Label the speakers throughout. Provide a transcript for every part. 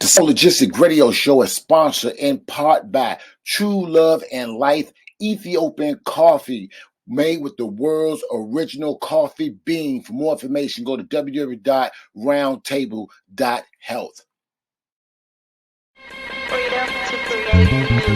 Speaker 1: The Logistic Radio Show is sponsored in part by True Love and Life Ethiopian Coffee, made with the world's original coffee bean. For more information, go to www.roundtable.health.
Speaker 2: Freedom to create music.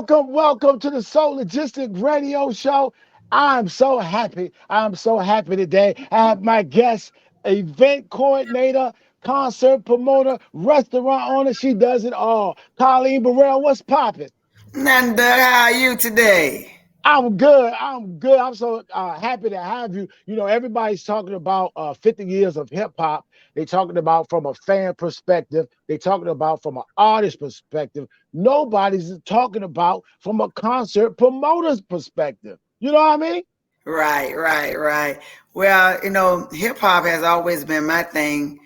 Speaker 3: Welcome to the Soul Logistic Radio Show. I'm so happy today. I have my guest, event coordinator, concert promoter, restaurant owner. She does it all. Carleen Burrell, what's popping?
Speaker 4: Nanda, how are you today?
Speaker 3: I'm good. I'm so happy to have you. You know, everybody's talking about 50 years of hip hop. They're talking about from a fan perspective. They're talking about from an artist perspective. Nobody's talking about from a concert promoter's perspective. You know what I mean?
Speaker 4: Right. Well, you know, hip hop has always been my thing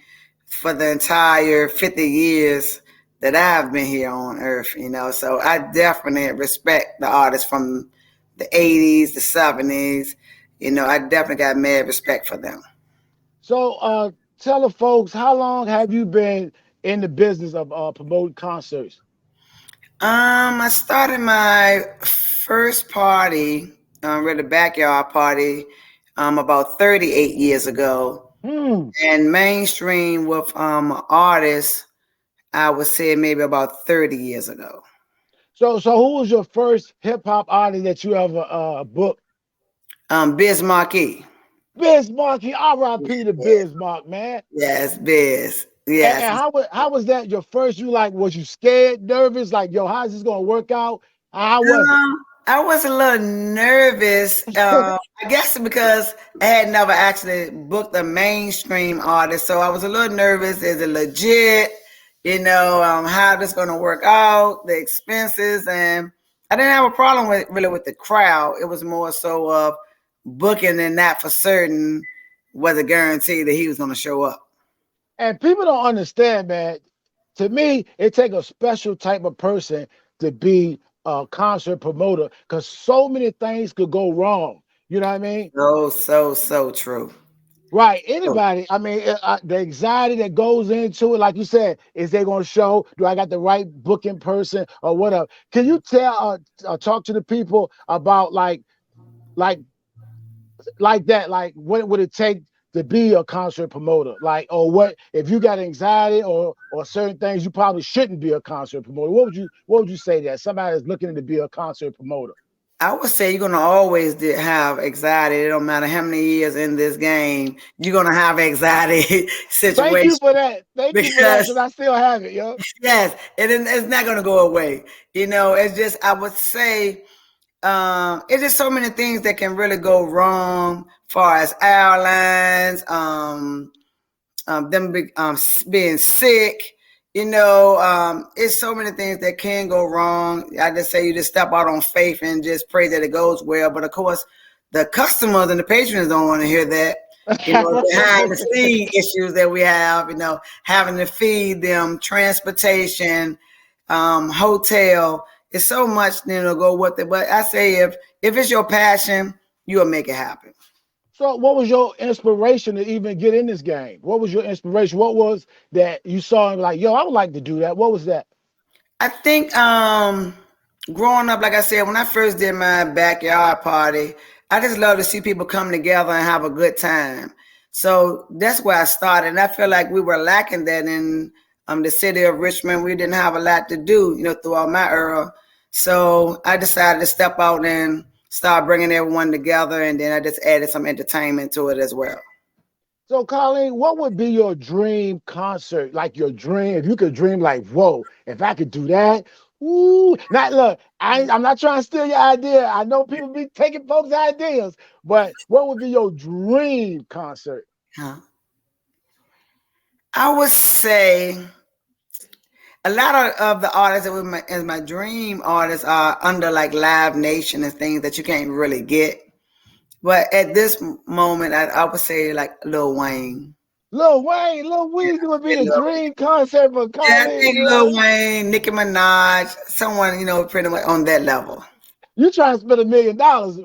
Speaker 4: for the entire 50 years that I've been here on earth, you know. So I definitely respect the artists from the 80s, the 70s. You know, I definitely got mad respect for them.
Speaker 3: So tell the folks, how long have you been in the business of promoting concerts?
Speaker 4: I started my first party, really backyard party, about 38 years ago. And mainstream with artists, I would say maybe about 30 years ago.
Speaker 3: So who was your first hip hop artist that you ever booked?
Speaker 4: Biz Markie.
Speaker 3: Biz Markie, R.I.P. to Biz Mark, man.
Speaker 4: Yes, Biz. Yes.
Speaker 3: And how was that your first? Was you scared, nervous? Like, yo, how's this gonna work out? How was it?
Speaker 4: I was a little nervous. I guess because I had never actually booked a mainstream artist, so I was a little nervous. Is it legit? You know, how this going to work out, the expenses, and I didn't have a problem with the crowd. It was more so of booking and not for certain was a guarantee that he was going to show up.
Speaker 3: And people don't understand, man. To me, it takes a special type of person to be a concert promoter because so many things could go wrong. You know what I mean?
Speaker 4: So true.
Speaker 3: Right. Anybody, I mean, the anxiety that goes into it, like you said, is they going to show, do I got the right booking person or whatever? Can you talk to the people about like that? Like, what would it take to be a concert promoter? Like, or what, if you got anxiety or certain things, you probably shouldn't be a concert promoter. What would you say that somebody is looking to be a concert promoter?
Speaker 4: I would say you're going to always have anxiety. It don't matter how many years in this game, you're going to have anxiety situations.
Speaker 3: Thank you for that. Thank you for that, because I still have it, yo.
Speaker 4: Yes, it's not going to go away. You know, it's just, I would say, it's just so many things that can really go wrong as far as airlines, them being sick. You know, it's so many things that can go wrong. I just say you just step out on faith and just pray that it goes well. But of course, the customers and the patrons don't want to hear that. You know, behind the scene issues that we have, you know, having to feed them, transportation, hotel. It's so much, you know, go with it. But I say if it's your passion, you'll make it happen.
Speaker 3: So what was your inspiration to even get in this game? What was your inspiration? What was that you saw and like, yo, I would like to do that? What was that?
Speaker 4: I think growing up, like I said, when I first did my backyard party, I just love to see people come together and have a good time. So that's where I started. And I feel like we were lacking that in the city of Richmond. We didn't have a lot to do, you know, throughout my era. So I decided to step out and start bringing everyone together, and then I just added some entertainment to it as well.
Speaker 3: So, Carleen, what would be your dream concert? Like your dream, if you could dream like, whoa, if I could do that, ooh. Not look, I'm not trying to steal your idea. I know people be taking folks' ideas, but what would be your dream concert?
Speaker 4: I would say a lot of the artists that were as my dream artists are under like Live Nation and things that you can't really get. But at this moment, I would say like Lil Wayne.
Speaker 3: Lil Wayne would be the dream concert for
Speaker 4: Yeah, I
Speaker 3: Carleen,
Speaker 4: think Lil
Speaker 3: man.
Speaker 4: Wayne, Nicki Minaj, someone, pretty much on that level.
Speaker 3: You trying to spend $1 million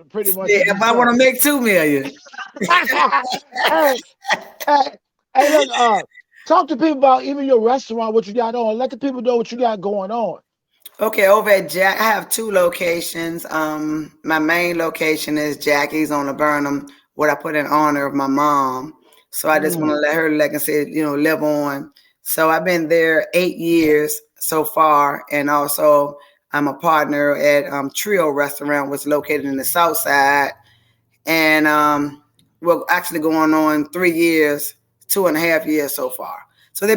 Speaker 3: pretty much
Speaker 4: Yeah,
Speaker 3: to do
Speaker 4: if I want to
Speaker 3: something.
Speaker 4: make 2 million.
Speaker 3: hey, hey, hey, look, talk to people about even your restaurant, what you got on. Let the people know what you got going on.
Speaker 4: Okay, over at Jack, I have 2 locations. My main location is Jackie's on the Burnham, what I put in honor of my mom. So I just want to let her legacy, live on. So I've been there 8 years so far, and also I'm a partner at Trio Restaurant, which is located in the South Side, and we're actually going on 3 years, 2.5 years so far. So we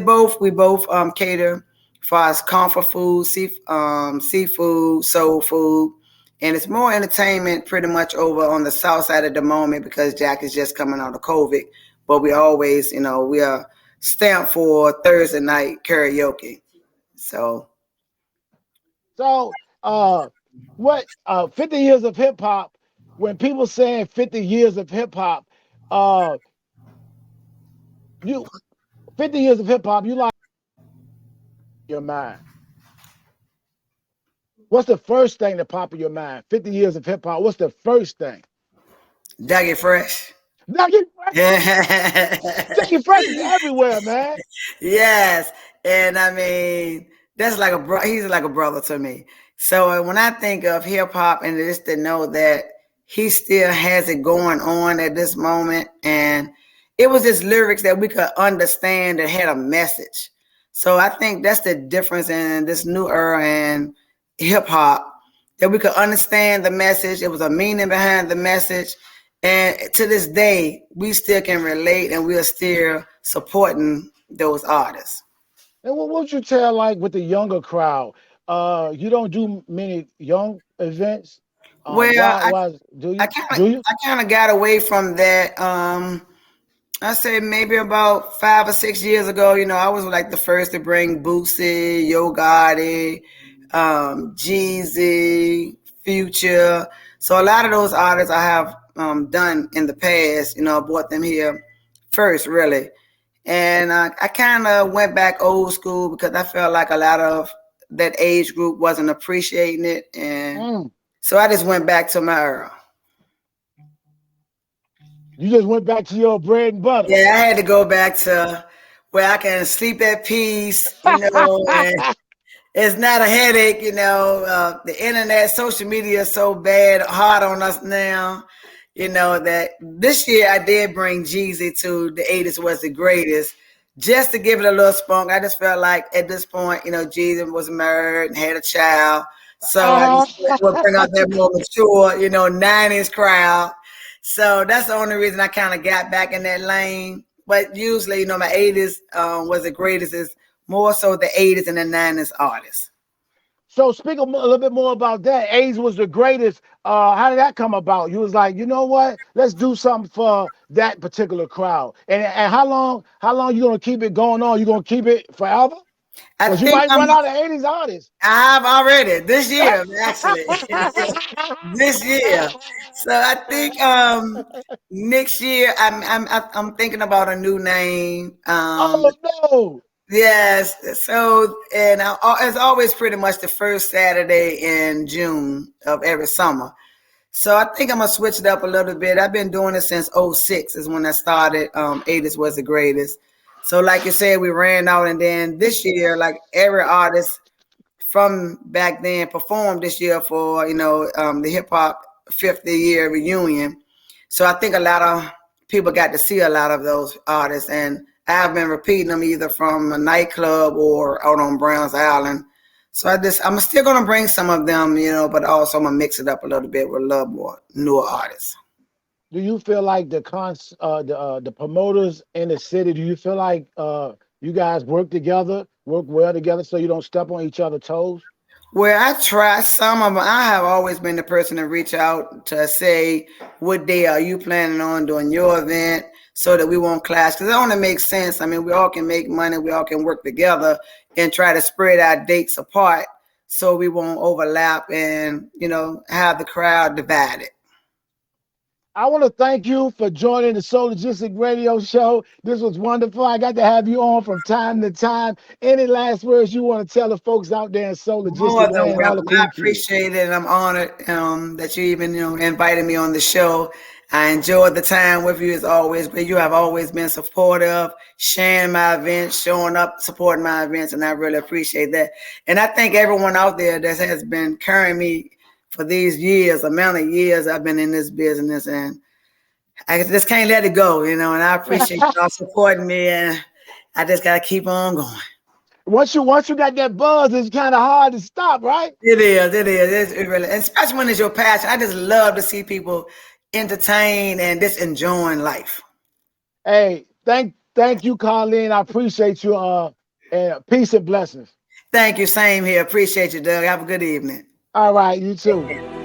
Speaker 4: both cater for us comfort food, seafood, soul food, and it's more entertainment pretty much over on the South Side at the moment because Jack is just coming out of COVID. But we always, we are stamped for Thursday night karaoke. So
Speaker 3: What 50 years of hip hop, when people saying 50 years of hip hop, you 50 years of hip hop, you like your mind. What's the first thing that pop in your mind? 50 years of hip hop, what's the first thing?
Speaker 4: Dougie Fresh.
Speaker 3: Dougie Fresh.
Speaker 4: Yeah.
Speaker 3: Dougie Fresh is everywhere, man.
Speaker 4: Yes. And I mean, that's like he's like a brother to me. So when I think of hip hop and just to know that he still has it going on at this moment, and it was just lyrics that we could understand that had a message. So I think that's the difference in this new era and hip hop, that we could understand the message. It was a meaning behind the message. And to this day, we still can relate and we are still supporting those artists.
Speaker 3: And what would you tell like with the younger crowd? You don't do many young events.
Speaker 4: Well,
Speaker 3: Why do you?
Speaker 4: I kind of got away from that. I say maybe about 5 or 6 years ago. I was like the first to bring Boosie, Yo Gotti, Jeezy, Future. So a lot of those artists I have done in the past. I brought them here first, really. And I kind of went back old school because I felt like a lot of that age group wasn't appreciating it. And so I just went back to my era.
Speaker 3: You just went back to your bread and butter.
Speaker 4: Yeah, I had to go back to where I can sleep at peace, and it's not a headache, the internet, social media is so bad, hard on us now, that this year I did bring Jeezy to the 80s was the greatest, just to give it a little spunk. I just felt like at this point, Jeezy was married and had a child. So I just would bring out that more mature, 90s crowd. So that's the only reason I kind of got back in that lane. But usually, my 80s was the greatest, is more so the 80s and the 90s artists.
Speaker 3: So speak a little bit more about that. 80s was the greatest. How did that come about? You was like, you know what? Let's do something for that particular crowd. And how long you gonna keep it going on? You gonna keep it forever? Because you might run out of 80s artists.
Speaker 4: I've already this year, actually. This year. So I think next year I'm thinking about a new name.
Speaker 3: Oh no.
Speaker 4: Yes. So, and it's always pretty much the first Saturday in June of every summer. So I think I'm gonna switch it up a little bit. I've been doing it since 06 is when I started. 80s was the greatest. So like you said, we ran out, and then this year, like every artist from back then performed this year for, the hip hop 50 year reunion. So I think a lot of people got to see a lot of those artists, and I've been repeating them either from a nightclub or out on Browns Island. So I'm still going to bring some of them, but also I'm going to mix it up a little bit with a little more newer artists.
Speaker 3: Do you feel like the promoters in the city, do you feel like you guys work well together so you don't step on each other's toes?
Speaker 4: Well, I try some of them. I have always been the person to reach out to say, what day are you planning on doing your event, so that we won't clash? Because it only makes sense. I mean, we all can make money. We all can work together and try to spread our dates apart so we won't overlap and, have the crowd divided.
Speaker 3: I want to thank you for joining the Soul Logistic Radio Show. This was wonderful. I got to have you on from time to time. Any last words you want to tell the folks out there in Soul
Speaker 4: More
Speaker 3: Logistic
Speaker 4: than
Speaker 3: Land, all the
Speaker 4: welcome. I
Speaker 3: cool kids?
Speaker 4: appreciate it, and I'm honored that you even invited me on the show. I enjoyed the time with you as always, but you have always been supportive, sharing my events, showing up, supporting my events, and I really appreciate that. And I thank everyone out there that has been carrying me for these years, amount of years I've been in this business, and I just can't let it go, and I appreciate y'all supporting me, and I just gotta keep on going.
Speaker 3: Once you got that buzz, it's kind of hard to stop, right?
Speaker 4: It is. It really, and especially when it's your passion. I just love to see people entertain and just enjoying life.
Speaker 3: Hey, thank you, Carleen. I appreciate you. And peace and blessings.
Speaker 4: Thank you. Same here. Appreciate you, Doug. Have a good evening.
Speaker 3: All right, you too.
Speaker 4: Yeah.